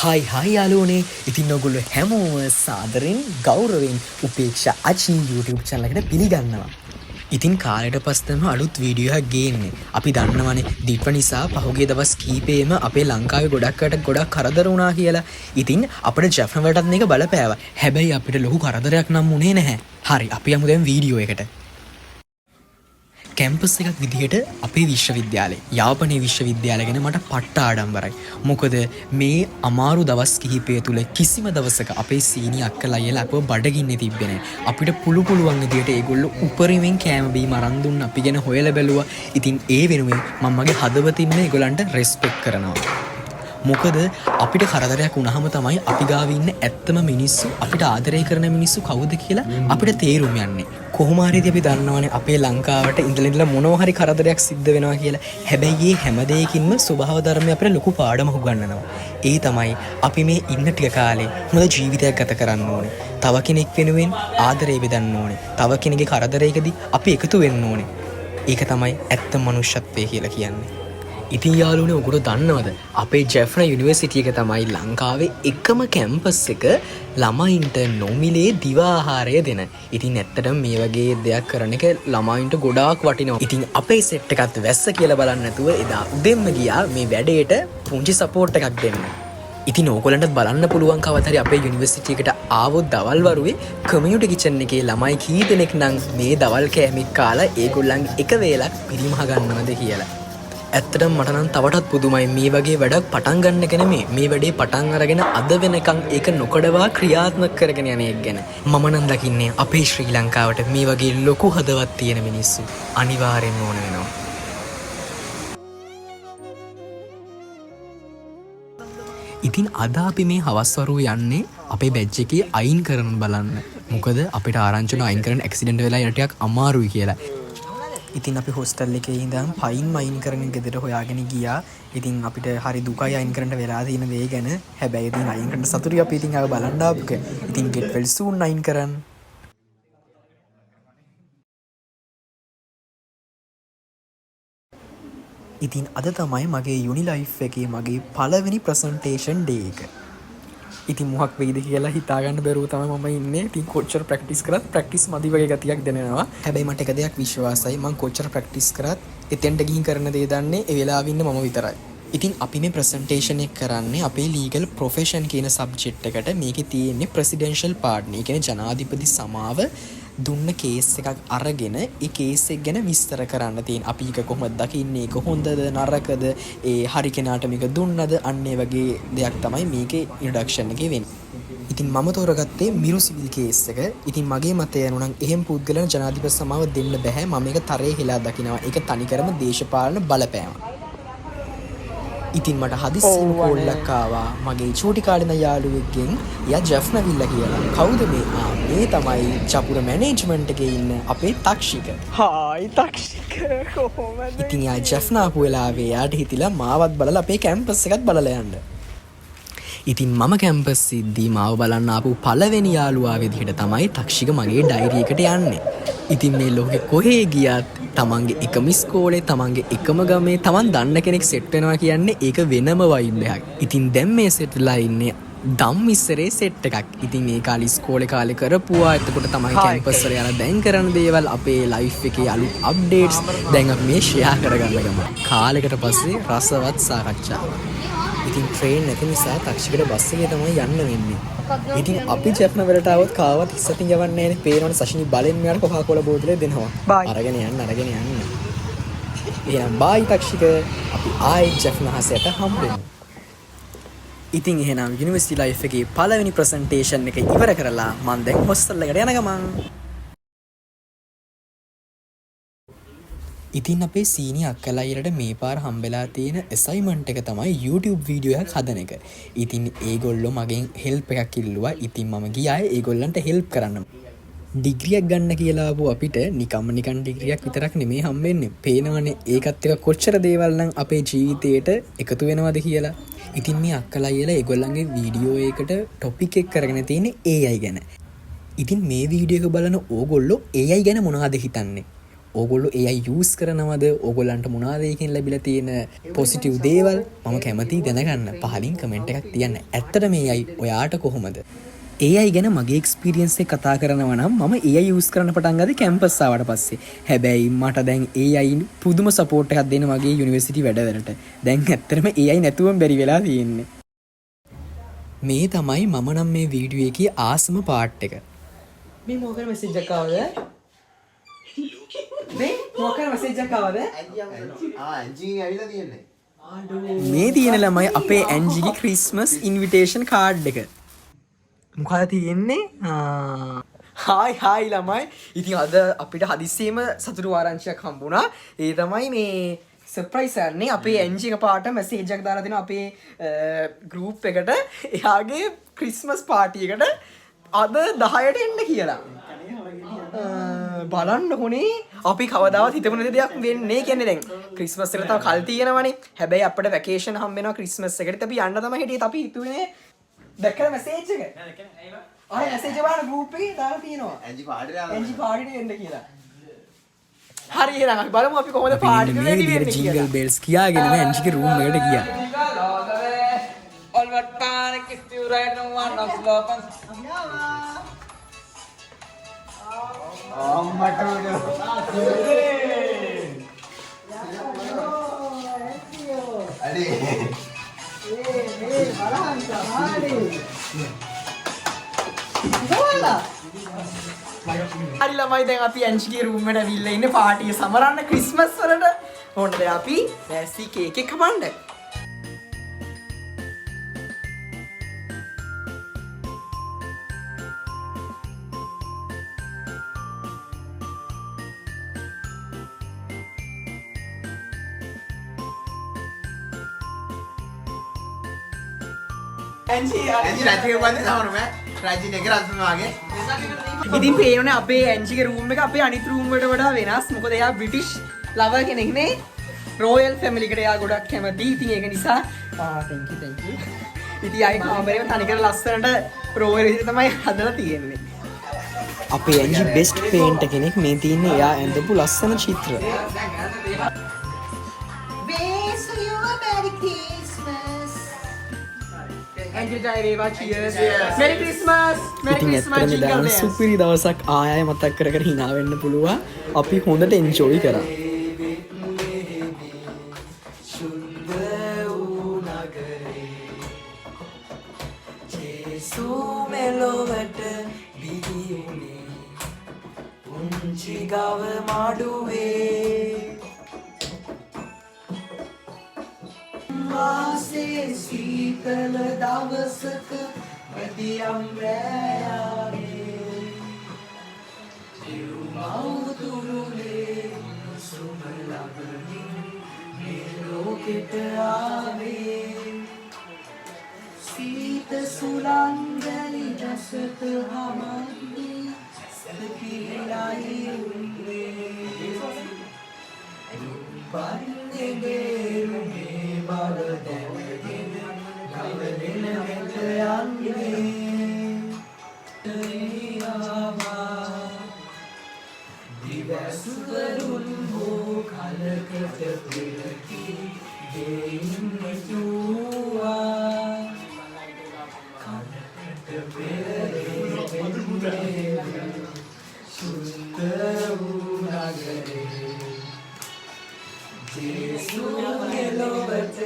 හයි යාළුවනේ. ඉතින් ඔයගොල්ලෝ හැමෝම සාදරෙන් ගෞරවයෙන් උපේක්ෂා අචී YouTube channel එකට පිළිගන්නවා. ඉතින් කාලයට පස්සෙම අලුත් වීඩියෝ එකක් ගේන්නේ. අපි දන්නවනේ දීප්ව නිසා පහුගිය දවස් කීපෙම අපේ ලංකාවේ ගොඩක් කරදර වුණා කියලා. ඉතින් අපිට ජැෆ්න වලටත් මේක බලපෑවා. හැබැයි අපිට ලොකු කරදරයක් නම් වුණේ නැහැ. හරි අපි යමු දැන් වීඩියෝ එකට. කැම්පස් එකක් විදිහට අපේ විශ්වවිද්‍යාලේ යාපනයේ විශ්වවිද්‍යාලය ගැන මට පට්ට ආඩම්බරයි. මොකද මේ අමාරු දවස් කිහිපය තුල කිසිම දවසක අපේ සීනි අක්කලා අයියලා අපව බඩගින්නේ තිබ්බේ නැහැ. අපිට පුළුවන් විදිහට ඒගොල්ලෝ උපරිමෙන් කෑම බීම අරන් දුන්න අපි ගැන හොයලා බැලුවා. ඉතින් ඒ වෙනුවෙන් මම මගේ හදවතින්ම ඒගොල්ලන්ට රෙස්පෙක්ට් කරනවා. මොකද අපිට කරදරයක් වුණාම තමයි අපි ගාව ඉන්න ඇත්තම මිනිස්සු අපිට ආදරය කරන මිනිස්සු කවුද කියලා අපිට තේරුම් යන්නේ. කොහොම හරිද අපි දන්නවනේ අපේ ලංකාවට ඉඳලා මොනවා හරි කරදරයක් සිද්ධ වෙනවා කියලා. හැබැයි මේ හැම දෙයකින්ම ස්වභාව ධර්මය අපිට ලොකු පාඩමක් උගන්වනවා. ඒ තමයි අපි මේ ඉන්න ටික කාලේ හොඳ ජීවිතයක් ගත කරන්න ඕනේ. තව කෙනෙක් වෙනුවෙන් ආදරය බෙදන්න ඕනේ. තව කෙනෙක්ගේ කරදරයකදී අපි එකතු වෙන්න ඕනේ. ඒක තමයි ඇත්ත මනුෂ්‍යත්වය කියලා කියන්නේ. ඉතින් යාළුවනේ ඔයගොල්ලෝ දන්නවද අපේ ජෙෆ්නා යුනිවර්සිටි එක තමයි ලංකාවේ එකම කැම්පස් එක ළමයින්ට නොමිලේ දිව ආහාරය දෙන. ඉතින් ඇත්තටම මේ වගේ දෙයක් කරන එක ළමයින්ට ගොඩාක් වටිනවා. ඉතින් අපේ සෙට් එකත් වැස්ස කියලා බලන්න නැතුව එදා උදෙන්ම ගියා මේ වැඩේට පුංචි සපෝට් එකක් දෙන්න. ඉතින් ඕගොල්ලන්ට බලන්න පුළුවන් කවදාවත් හරි අපේ යුනිවර්සිටි එකට ආවොත් දවල් වරුවේ කමියුනිටි කිචන් එකේ ළමයි කී දෙනෙක් නම් මේ දවල් කෑමක් කාලා ඒගොල්ලන්ගේ එක වේලක් පිරිමහ ගන්නවද කියලා. ඇත්තටම මට නම් තවටත් පුදුමයි මේ වගේ වැඩක් පටන් ගන්න එක නෙමෙයි මේ වැඩේ පටන් අරගෙන අද වෙනකන් ඒක නොකඩවා ක්‍රියාත්මක කරගෙන යන එක ගැන. මම නම් දකින්නේ අපේ ශ්‍රී ලංකාවට මේ වගේ ලොකු හදවත් තියෙන මිනිස්සු අනිවාර්යෙන්ම ඕන වෙනවා. ඉතින් අද අපි මේ හවස් වරුව යන්නේ අපේ බැජ් එකේ අයින් කරන්න බලන්න. මොකද අපිට ආරංචි වුණා අයින් කරන්න ඇක්සිඩන්ට් වෙලා යන ටිකක් අමාරුයි කියලා. ඉතින් අපි හොස්ටල් එකේ ඉඳන් පයින් මයින් කරගෙන ගෙදර හොයාගෙන ගියා. ඉතින් අපිට හරි දුකයි අයින් කරන්න වෙලා තියෙන දේ ගැන. හැබැයි ඉතින් අයින් කරන්න සතුටුයි අපි ඉතින් ආව බලන්න ආපුක. ඉතින් get well soon අයින් කරන්න. ඉතින් අද තමයි මගේ යුනි ලයිෆ් එකේ මගේ පළවෙනි ප්‍රසන්ටේෂන් ඩේ එක. ඉතින් මොකක් වෙයිද කියලා හිතාගන්න බැරුව තමයි මම ඉන්නේ. ඉතින් කොච්චර ප්‍රැක්ටිස් කරත් ප්‍රැක්ටිස් මදි වගේ ගතියක් දැනෙනවා. හැබැයි මට එක දෙයක් විශ්වාසයි මම කොච්චර ප්‍රැක්ටිස් කරත් එතෙන්ට ගිහින් කරන දේ දන්නේ ඒ වෙලාවෙ ඉන්න මම විතරයි. ඉතින් අපි මේ ප්‍රසන්ටේෂන් එක කරන්නේ අපේ ලීගල් ප්‍රොෆෙෂන් කියන සබ්ජෙක්ට් එකට. මේකේ තියෙන්නේ ප්‍රෙසිඩෙන්ෂල් පාර්ට්නර්. ඒ කියන්නේ ජනාධිපති සමාව දුන්න කේස් එකක් අරගෙන ඒ කේස් එක ගැන විස්තර කරන්න තියෙන. අපි එක කොහොමද දකින්නේ? ඒක හොඳද නරකද? ඒ හරි කෙනාට මේක දුන්නද? අන්න ඒ වගේ දෙයක් තමයි මේකේ ඉන්ට්‍රොඩක්ෂන් එකේ වෙන්නේ. ඉතින් මම තෝරගත්තේ මිරු සිවිල් කේස් එක. ඉතින් මගේ මතය යනුනම් එහෙම පුද්ගලයන් ජනාධිපති සමාව දෙන්න බෑ. මම මේක තරේ හෙලා දකිනවා. ඒක තනිකරම දේශපාලන බලපෑම. ඉතින් මට හදිස්සියම කෝල්ලක් ආවා මගේ චූටි කාලේ ඉඳන් යාළුවෙක්ගෙන්. එයා ජෙෆ්නා විල්ලා කියලා. කවුද මේ? මේ තමයි චපුර මැනේජ්මන්ට් එකේ ඉන්න අපේ තක්ෂික. හායි තක්ෂික කොහොමද? ඉතින් යා ජෙෆ්නා ආපු වෙලාවේ යාට හිතිලා මාවත් බලලා අපේ කැම්පස් එකත් බලලා යන්න. ඉතින් මම කැම්පස් සිද්දී මාව බලන්න ආපු පළවෙනි යාළුවා විදිහට තමයි තක්ෂික මගේ ඩයරි එකට යන්නේ. ඉතින් මේ ලෝකෙ කොහේ ගියත් තමන්ගේ එකම ඉස්කෝලේ තමන්ගේ එකම ගමේ තමන් දන්න කෙනෙක් සෙට් වෙනවා කියන්නේ ඒක වෙනම වයිබ් එකක්. ඉතින් දැන් මේ සෙට් වෙලා ඉන්නේ ධම්මිස්සරේ සෙට් එකක්. ඉතින් මේ කාලේ ඉස්කෝලේ කාලේ කරපුවා. එතකොට තමයි කැම්පස් වල යන දැන් කරන දේවල් අපේ ලයිෆ් එකේ අලුත් අප්ඩේට්ස් දැන් අපි මේ ෂෙයා කරගන්න ගමු. කාලයකට පස්සේ රසවත් සාකච්ඡාවක්. ඉතින් ට්‍රේන් නැති නිසා තක්ෂිකට බස් එකේ තමයි යන්න වෙන්නේ. ඉතින් අපි ජෙෆ්නා වලට આવොත් කාවත් ඉස්සතින් යවන්නේ නැහැනේ. පේනවනේ සෂිනි බලෙන් මෙයාට කොකා කෝලා බෝතලේ දෙනවා. අරගෙන යන්න. එහෙනම් බයි තක්ෂික. අපි ආයි ජෙෆ්නා හසයට හම්බෙමු. ඉතින් එහෙනම් යුනිවර්සිටි ලයිෆ් එකේ පළවෙනි ප්‍රසන්ටේෂන් එක ඉවර කරලා මම දැන් හොස්ටල් එකට යන ගමන්. ඉතින් අපේ සීනි අක්කලා අයියට මේ පාර හම්බෙලා තියෙන ඇසයින්මන්ට් එක තමයි YouTube වීඩියෝ එකක් හදන එක. ඉතින් ඒගොල්ලෝ මගෙන් හෙල්ප් එකක් ඉල්ලුවා. ඉතින් මම ගියා ඒගොල්ලන්ට හෙල්ප් කරන්න. ඩිග්‍රියක් ගන්න කියලා ආපු අපිට නිකන් ඩිග්‍රියක් විතරක් නෙමෙයි හම්බෙන්නේ. පේනවනේ ඒකත් එක කොච්චර දේවල් නම් අපේ ජීවිතේට එකතු වෙනවද කියලා. ඉතින් මේ අක්කලා අයියලා ඒගොල්ලන්ගේ වීඩියෝ එකකට ටොපික් එක කරගෙන තියෙන්නේ AI ගැන. ඉතින් මේ වීඩියෝ එක බලන ඕගොල්ලෝ AI ගැන මොනවද හිතන්නේ? ඕගොල්ලෝ AI යූස් කරනවද? ඕගොල්ලන්ට මොනවද ඒකෙන් ලැබිලා තියෙන පොසිටිව් දේවල්? මම කැමතියි දැනගන්න. පහලින් කමෙන්ට් එකක් තියන්න. ඇත්තට මේ AI ඔයාට කොහොමද? AI ගැන මගේ එක්ස්පීරියන්ස් එක කතා කරනවා නම් මම AI යූස් කරන්න පටන් ගත්තේ කැම්පස් ආවට පස්සේ. හැබැයි මට දැන් AI පුදුම සපෝට් එකක් දෙන මගේ යුනිවර්සිටි වැඩවලට. දැන් ඇත්තටම AI නැතුවම බැරි වෙලා තියෙන්නේ. මේ තමයි මම නම් මේ වීඩියෝ එකේ ආසම පාර්ට් එක. මේ මොකද මෙසේජ් එකක් ආවද? මේ මොකද මෙසේජ් එකක් ආවද? ඇන්ජි ඇවිල්ලා තියෙන්නේ. මේ තියෙන ළමයි අපේ ඇන්ජිගේ ක්‍රිස්මස් ඉන්විටේෂන් කාඩ් එක. මොකද තියෙන්නේ? හායි ළමයි. ඉතින් අද අපිට හදිස්සියෙම සතුටු ආරංචියක් හම්බුණා. ඒ තමයි මේ සර්ප්‍රයිස් එකනේ අපේ ඇන්ජි එකපාරට මැසේජ් එකක් දාලා දෙනවා අපේ ගෲප් එකට. එයාගේ ක්‍රිස්මස් පාටි එකට අද 10ට එන්න කියලා. බලන්න ඕනේ අපි කවදාවත් හිතපු නැති දෙයක් වෙන්නේ කියන්නේ දැන් ක්‍රිස්මස් එකට තව කල් තියෙනවනේ. හැබැයි අපිට වැකේෂන් හම්බ වෙනවා ක්‍රිස්මස් එකට. අපි යන්න තමයි හිටියේ. අපි හිතුවේ දැක්කද මැසේජ් එක? ආ මැසේජ් එක බලන්න ගෲප් එකේ දාලා තියෙනවා. ඇන්ජි පාටිට යනවා. ඇන්ජි පාටිට එන්න කියලා. හරි එහෙනම් අපි බලමු අපි කොහොමද පාටි එකට රෙඩි වෙන්නේ කියලා. ජින්ගල් බෙල්ස් කියාගෙන ඇන්ජිගේ රූම් එකට ගියා. All what panic if you right no one of love and අම්මට අඩේ හරි ළමයි දැන් අපි ඇන්ජිගේ රූම් එකට ඇවිල්ලා ඉන්නේ පාටිය සමරන්න ක්‍රිස්මස් වලට. ඕන්න දැන් අපි දැස්සි කේක් එක කපන්න. ඇන්ජි රජික වන්දේ සමරම රජින එක රත්නවාගේ. ඉතින් පේනනේ අපේ ඇන්ජිගේ රූම් එක අපේ අනිත් රූම් වලට වඩා වෙනස්. මොකද එයා බ්‍රිටිෂ් ලවර් කෙනෙක් නේ. රොයල් ෆැමිලි එකට එයා ගොඩක් කැමති. ඉතින් ඒක නිසා thank you. ඉතින් ආයි කාමරේම තනිකර ලස්සනට රොයල් විදිහට තමයි හදලා තියෙන්නේ. අපේ ඇන්ජි බෙස්ට් පේන්ටර් කෙනෙක්. මේ තියෙන්නේ එයා ඇඳපු ලස්සන චිත්‍ර. Merry Christmas! Merry Christmas! ඉතින් සුපිරි දවසක් ආයෙ මතක් කර කර hina වෙන්න පුළුවන්. අපි හොඳට enjoy කරා. ජේසු මෙලොවට බිහිුනේ පුංචි ගව මාඩුවේ වාසේ සීතල දවසක මැදියම් රැයාගේ දිවුමවුතුරුලේ සුම ලබමින් මේ ලෝකෙට ආවේ සීත සුලංගලි රසත හමන්නේ සැලකිලයි උන්නේ පන්නේ බේරුනේ බල දැවගෙන ගවදෙන වෙත යන්නේ තේයාවා දිවසුවරුන් හෝ කලකට පෙරකි දෙයින් මෙතුවා කලකට පෙරේ සුන්ද වූ නගරේ ජේසු මෙලොවට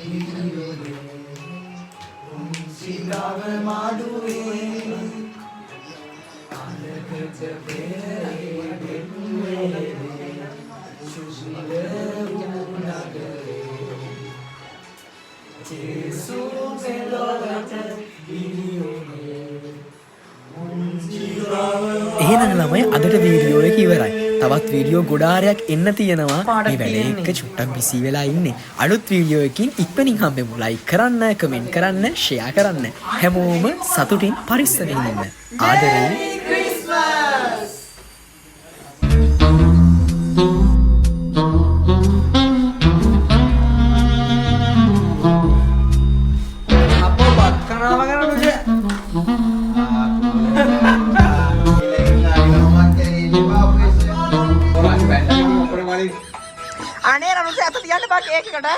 බිහිවුනේ පුංචි ගව මාඩුවේ කලකට පෙරේ දෙන්නේ සුසුල වූ නගරේ ජේසු මෙලොවට බිහිවුනේ පුංචි ගව. එහෙනම් ළමයි අදට වීඩියෝ එක ඉවරයි. තවත් වීඩියෝ ගොඩාරයක් එන්න තියෙනවා. මේ වැඩේ එක්ක චුට්ටක් බිසි වෙලා ඉන්නේ. අලුත් වීඩියෝ එකකින් ඉක්මනින් හම්බෙමු. ලයික් කරන්න, කමෙන්ට් කරන්න, ෂෙයා කරන්න. හැමෝම සතුටින් පරිස්සමෙන් ඉන්න. ආදරේ. Bye. අත තියන්න බා කේක් එකට.